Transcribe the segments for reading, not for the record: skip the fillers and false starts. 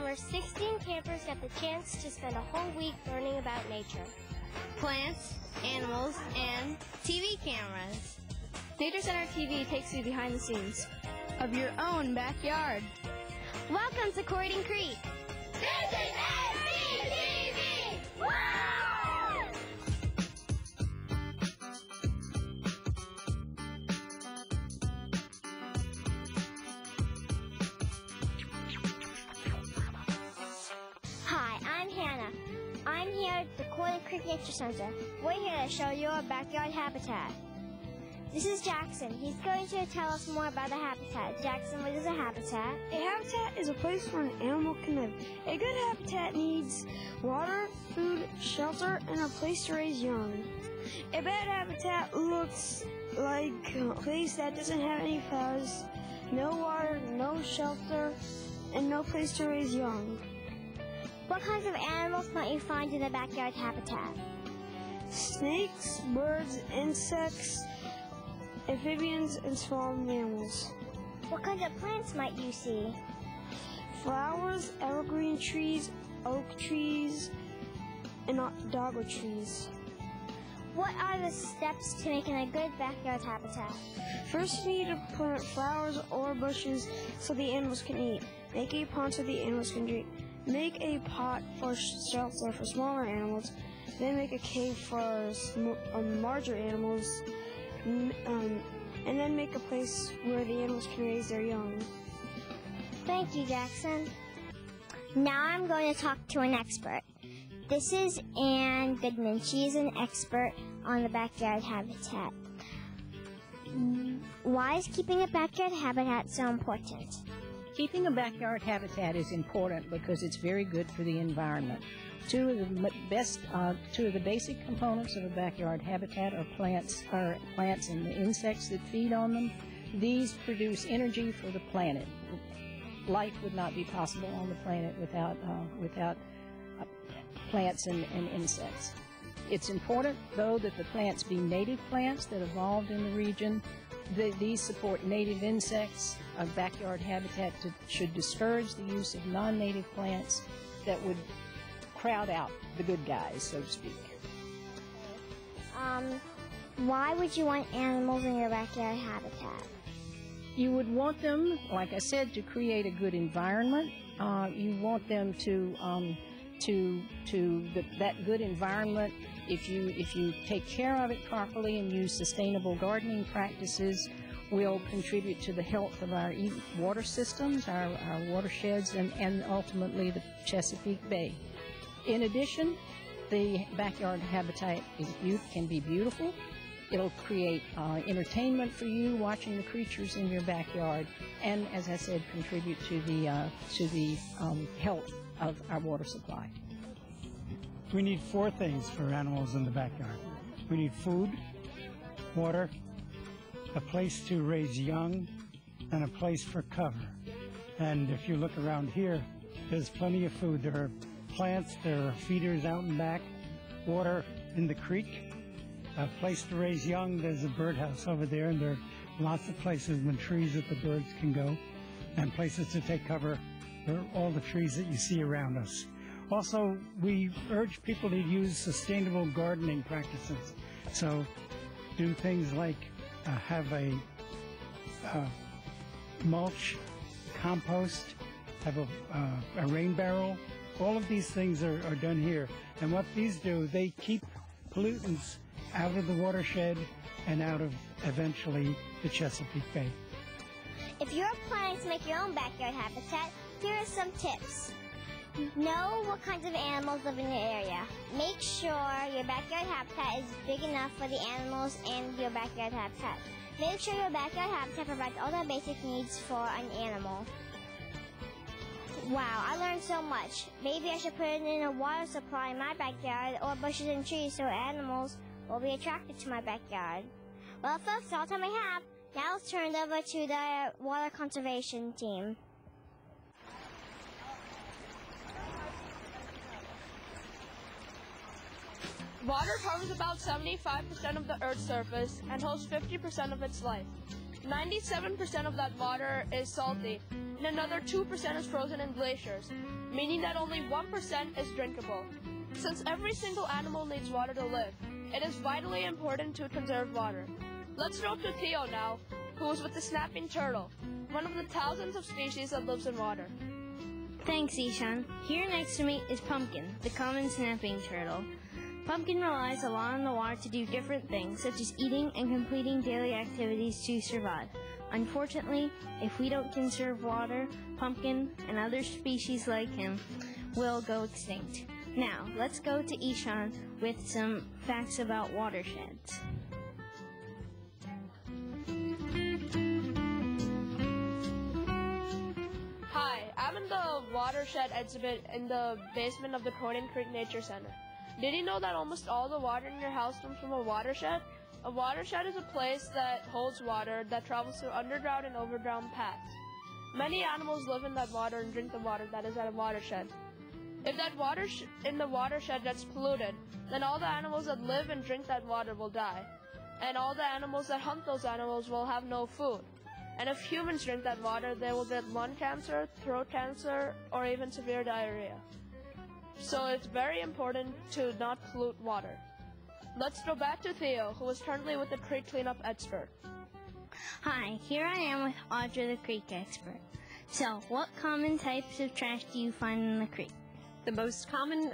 where 16 campers got the chance to spend a whole week learning about nature. Plants, animals, and TV cameras. Nature Center TV takes you behind the scenes of your own backyard. Welcome to Corydon Creek. This is SCTV! Wow! Hi, I'm Hannah. I'm here at the Corydon Creek Nature Center. We're here to show you our backyard habitat. This is Jackson. He's going to tell us more about the habitat. Jackson, what is a habitat? A habitat is a place where an animal can live. A good habitat needs water, food, shelter, and a place to raise young. A bad habitat looks like a place that doesn't have any flowers, no water, no shelter, and no place to raise young. What kinds of animals might you find in the backyard habitat? Snakes, birds, insects, amphibians, and small mammals. What kinds of plants might you see? Flowers, evergreen trees, oak trees, and dogwood trees. What are the steps to making a good backyard habitat? First, you need to plant flowers or bushes so the animals can eat. Make a pond so the animals can drink. Make a pot for shelter for smaller animals. Then make a cave for larger animals. And then make a place where the animals can raise their young. Thank you, Jackson. Now I'm going to talk to an expert. This is Ann Goodman. She is an expert on the backyard habitat. Why is keeping a backyard habitat so important? Keeping a backyard habitat is important because it's very good for the environment. Two of the basic components of a backyard habitat are plants and the insects that feed on them. These produce energy for the planet. Life would not be possible on the planet without plants and insects. It's important, though, that the plants be native plants that evolved in the region. These support native insects. A backyard habitat should discourage the use of non-native plants that would crowd out the good guys, so to speak. Why would you want animals in your backyard habitat? You would want them, like I said, to create a good environment. You want them that good environment. If you take care of it properly and use sustainable gardening practices, will contribute to the health of our water systems, our watersheds, and ultimately the Chesapeake Bay. In addition, the backyard habitat can be beautiful. It'll create entertainment for you watching the creatures in your backyard, and as I said, contribute to the health of our water supply. We need four things for animals in the backyard. We need food, water, a place to raise young, and a place for cover. And if you look around here, there's plenty of food. There are plants, there are feeders out and back, water in the creek, a place to raise young. There's a birdhouse over there, and there are lots of places and trees that the birds can go, and places to take cover for all the trees that you see around us. Also, we urge people to use sustainable gardening practices. So do things like have a mulch, compost, have a rain barrel. All of these things are done here. And what these do, they keep pollutants out of the watershed and out of, eventually, the Chesapeake Bay. If you're planning to make your own backyard habitat, here are some tips. Know what kinds of animals live in your area. Make sure your backyard habitat is big enough for the animals and your backyard habitat. Make sure your backyard habitat provides all the basic needs for an animal. Wow, I learned so much. Maybe I should put in a water supply in my backyard or bushes and trees so animals will be attracted to my backyard. Well, folks, all the time I have. Now let's turn it over to the water conservation team. Water covers about 75% of the Earth's surface and holds 50% of its life. 97% of that water is salty, and another 2% is frozen in glaciers, meaning that only 1% is drinkable. Since every single animal needs water to live, it is vitally important to conserve water. Let's talk to Theo now, who is with the snapping turtle, one of the thousands of species that lives in water. Thanks, Ishan. Here next to me is Pumpkin, the common snapping turtle. Pumpkin relies a lot on the water to do different things, such as eating and completing daily activities to survive. Unfortunately, if we don't conserve water, Pumpkin and other species like him will go extinct. Now, let's go to Ishan with some facts about watersheds. Hi, I'm in the watershed exhibit in the basement of the Cronin Creek Nature Center. Did you know that almost all the water in your house comes from a watershed? A watershed is a place that holds water that travels through underground and overground paths. Many animals live in that water and drink the water that is at a watershed. If that water in the watershed gets polluted, then all the animals that live and drink that water will die. And all the animals that hunt those animals will have no food. And if humans drink that water, they will get lung cancer, throat cancer, or even severe diarrhea. So it's very important to not pollute water. Let's go back to Theo, who is currently with the creek cleanup expert. Hi, here I am with Audra, the creek expert. So, what common types of trash do you find in the creek? The most common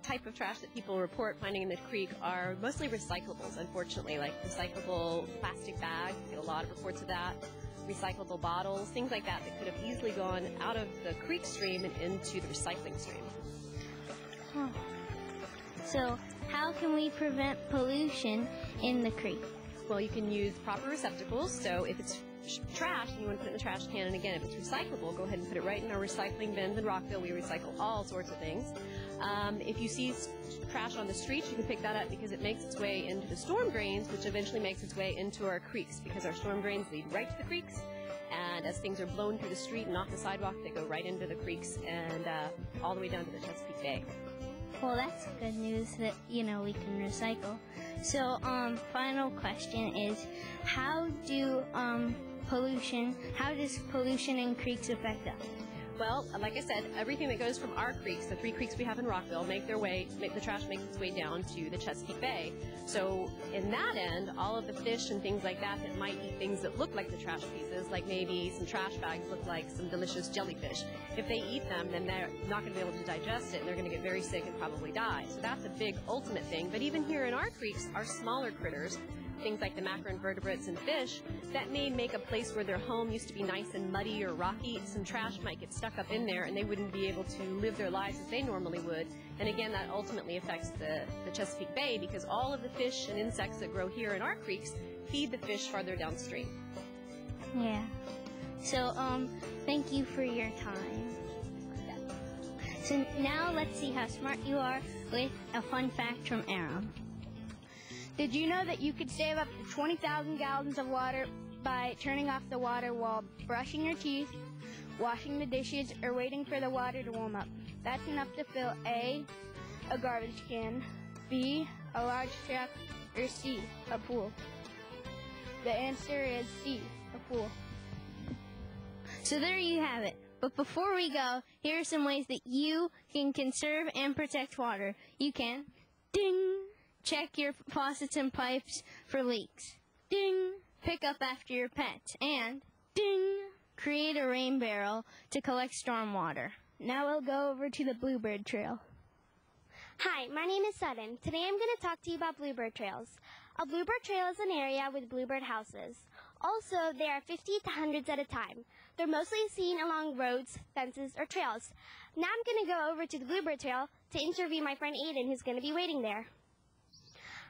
type of trash that people report finding in the creek are mostly recyclables, unfortunately, like recyclable plastic bags. We get a lot of reports of that. Recyclable bottles, things like that that could have easily gone out of the creek stream and into the recycling stream. Oh. So, how can we prevent pollution in the creek? Well, you can use proper receptacles. So if it's trash and you want to put it in the trash can, and again, if it's recyclable, go ahead and put it right in our recycling bins in Rockville. We recycle all sorts of things. If you see trash on the streets, you can pick that up because it makes its way into the storm drains, which eventually makes its way into our creeks, because our storm drains lead right to the creeks. And as things are blown through the street and off the sidewalk, they go right into the creeks and all the way down to the Chesapeake Bay. Well, that's good news that, we can recycle. So, final question is, how does pollution in creeks affect us? Well, like I said, everything that goes from our creeks, the 3 creeks we have in Rockville, the trash makes its way down to the Chesapeake Bay. So in that end, all of the fish and things like that might eat things that look like the trash pieces, like maybe some trash bags look like some delicious jellyfish. If they eat them, then they're not going to be able to digest it, and they're going to get very sick and probably die. So that's a big ultimate thing. But even here in our creeks, our smaller critters, things like the macroinvertebrates and fish, that may make a place where their home used to be nice and muddy or rocky. Some trash might get stuck up in there, and they wouldn't be able to live their lives as they normally would. And again, that ultimately affects the Chesapeake Bay, because all of the fish and insects that grow here in our creeks feed the fish farther downstream. Yeah. So, thank you for your time. So now let's see how smart you are with a fun fact from Aram. Did you know that you could save up to 20,000 gallons of water by turning off the water while brushing your teeth, washing the dishes, or waiting for the water to warm up? That's enough to fill A, a garbage can, B, a large truck, or C, a pool. The answer is C, a pool. So there you have it. But before we go, here are some ways that you can conserve and protect water. You can, ding, check your faucets and pipes for leaks. Ding! Pick up after your pets. And, ding! Create a rain barrel to collect storm water. Now we'll go over to the Bluebird Trail. Hi, my name is Sutton. Today I'm going to talk to you about bluebird trails. A bluebird trail is an area with bluebird houses. Also, there are 50 to hundreds at a time. They're mostly seen along roads, fences, or trails. Now I'm going to go over to the bluebird trail to interview my friend Aiden, who's going to be waiting there.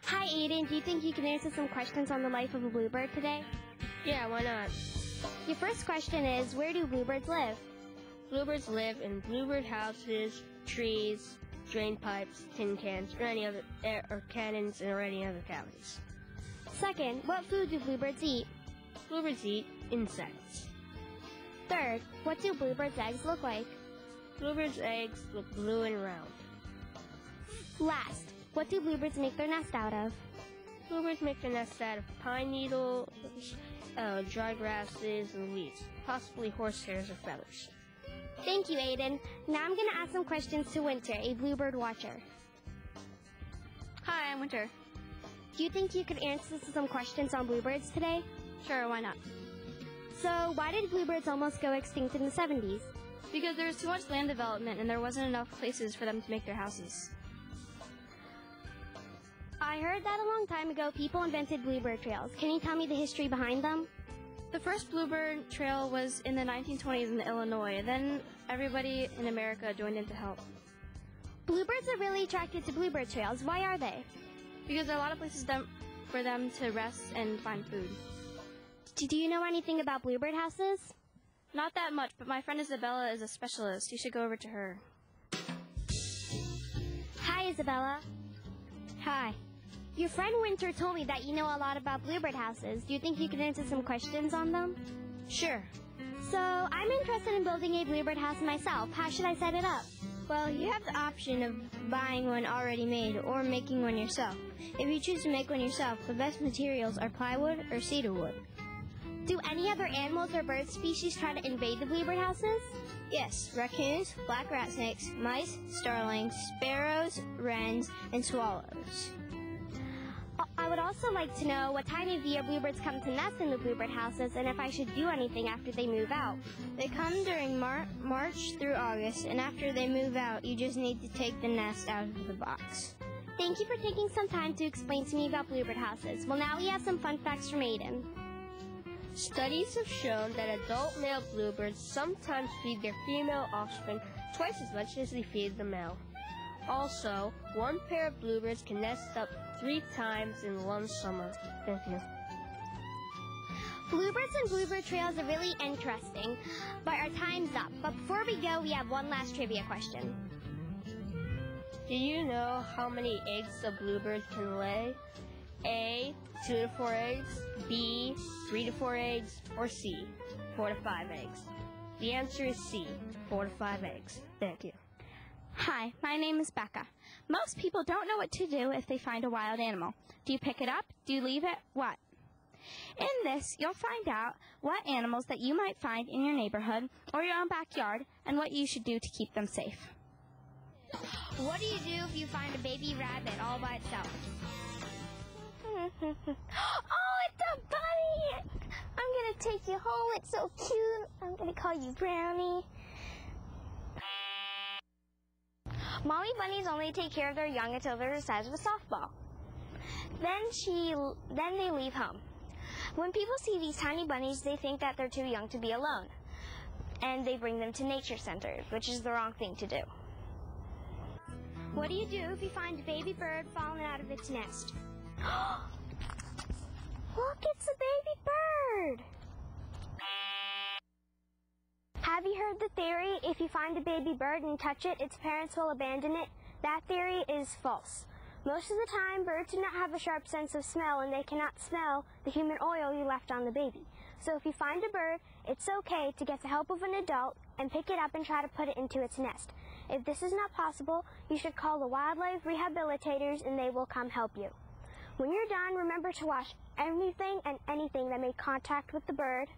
Hi, Aiden. Do you think you can answer some questions on the life of a bluebird today? Yeah, why not? Your first question is, where do bluebirds live? Bluebirds live in bluebird houses, trees, drain pipes, tin cans, or any other or cannons, or any other cavities. Second, what food do bluebirds eat? Bluebirds eat insects. Third, what do bluebirds' eggs look like? Bluebirds' eggs look blue and round. Last, what do bluebirds make their nest out of? Bluebirds make their nest out of pine needles, dry grasses and weeds, possibly horsehairs or feathers. Thank you, Aiden. Now I'm going to ask some questions to Winter, a bluebird watcher. Hi, I'm Winter. Do you think you could answer some questions on bluebirds today? Sure, why not? So, why did bluebirds almost go extinct in the 70s? Because there was too much land development and there wasn't enough places for them to make their houses. I heard that a long time ago people invented bluebird trails. Can you tell me the history behind them? The first bluebird trail was in the 1920s in Illinois. Then everybody in America joined in to help. Bluebirds are really attracted to bluebird trails. Why are they? Because there are a lot of places for them to rest and find food. Do you know anything about bluebird houses? Not that much, but my friend Isabella is a specialist. You should go over to her. Hi, Isabella. Hi. Your friend Winter told me that you know a lot about bluebird houses. Do you think you could answer some questions on them? Sure. So, I'm interested in building a bluebird house myself. How should I set it up? Well, you have the option of buying one already made or making one yourself. If you choose to make one yourself, the best materials are plywood or cedar wood. Do any other animals or bird species try to invade the bluebird houses? Yes, raccoons, black rat snakes, mice, starlings, sparrows, wrens, and swallows. I would also like to know what time of year bluebirds come to nest in the bluebird houses and if I should do anything after they move out. They come during March through August, and after they move out, you just need to take the nest out of the box. Thank you for taking some time to explain to me about bluebird houses. Well, now we have some fun facts from Aiden. Studies have shown that adult male bluebirds sometimes feed their female offspring twice as much as they feed the male. Also, one pair of bluebirds can nest up 3 times in one summer. Thank you. Bluebirds and bluebird trails are really interesting, but our time's up. But before we go, we have one last trivia question. Do you know how many eggs a bluebird can lay? A, 2 to 4 eggs, B, 3 to 4 eggs, or C, 4 to 5 eggs? The answer is C, 4 to 5 eggs. Thank you. Hi, my name is Becca. Most people don't know what to do if they find a wild animal. Do you pick it up? Do you leave it? What? In this, you'll find out what animals that you might find in your neighborhood or your own backyard and what you should do to keep them safe. What do you do if you find a baby rabbit all by itself? Oh, it's a bunny! I'm going to take you home. It's so cute. I'm going to call you Brownie. Mommy bunnies only take care of their young until they're the size of a softball. Then they leave home. When people see these tiny bunnies, they think that they're too young to be alone. And they bring them to nature centers, which is the wrong thing to do. What do you do if you find a baby bird falling out of its nest? Look, it's a baby bird! Have you heard the theory, if you find a baby bird and touch it, its parents will abandon it? That theory is false. Most of the time, birds do not have a sharp sense of smell, and they cannot smell the human oil you left on the baby. So if you find a bird, it's okay to get the help of an adult and pick it up and try to put it into its nest. If this is not possible, you should call the wildlife rehabilitators and they will come help you. When you're done, remember to wash everything and anything that made contact with the bird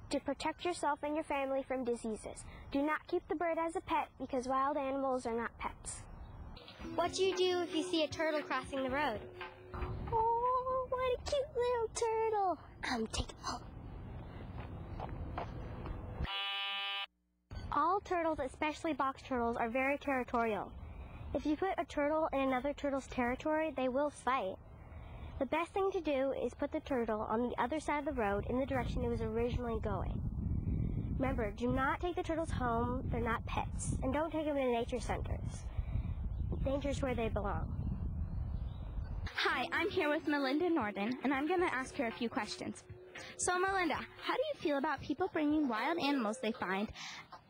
to protect yourself and your family from diseases. Do not keep the bird as a pet because wild animals are not pets. What do you do if you see a turtle crossing the road? Oh, what a cute little turtle. Take him home. All turtles, especially box turtles, are very territorial. If you put a turtle in another turtle's territory, they will fight. The best thing to do is put the turtle on the other side of the road in the direction it was originally going. Remember, do not take the turtles home. They're not pets. And don't take them to nature centers. Nature's where they belong. Hi, I'm here with Melinda Norden, and I'm going to ask her a few questions. So, Melinda, how do you feel about people bringing wild animals they find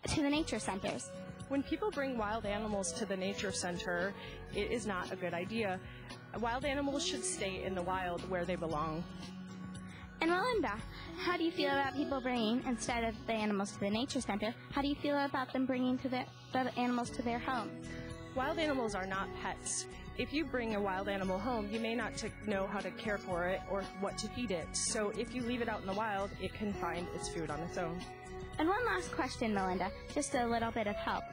to the nature centers? When people bring wild animals to the nature center, it is not a good idea. Wild animals should stay in the wild where they belong. And Melinda, how do you feel about people bringing, instead of the animals to the nature center, how do you feel about them bringing the animals to their homes? Wild animals are not pets. If you bring a wild animal home, you may not know how to care for it or what to feed it. So if you leave it out in the wild, it can find its food on its own. And one last question, Melinda, just a little bit of help.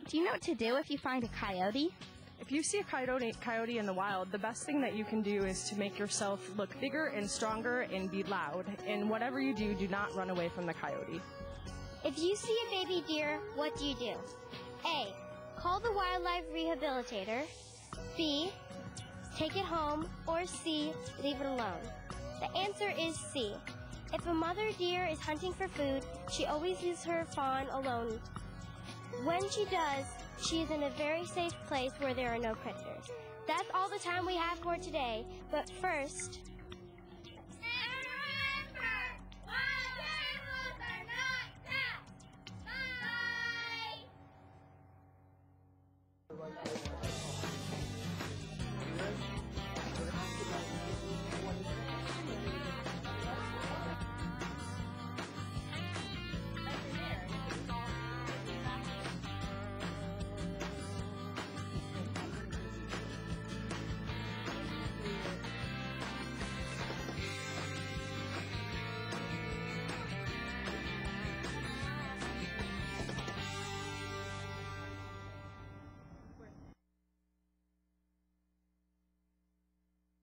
Do you know what to do if you find a coyote? If you see a coyote in the wild, the best thing that you can do is to make yourself look bigger and stronger and be loud. And whatever you do, do not run away from the coyote. If you see a baby deer, what do you do? A. Call the wildlife rehabilitator. B. Take it home. Or C. Leave it alone. The answer is C. If a mother deer is hunting for food, she always leaves her fawn alone. When she does, she is in a very safe place where there are no predators. That's all the time we have for today. But first,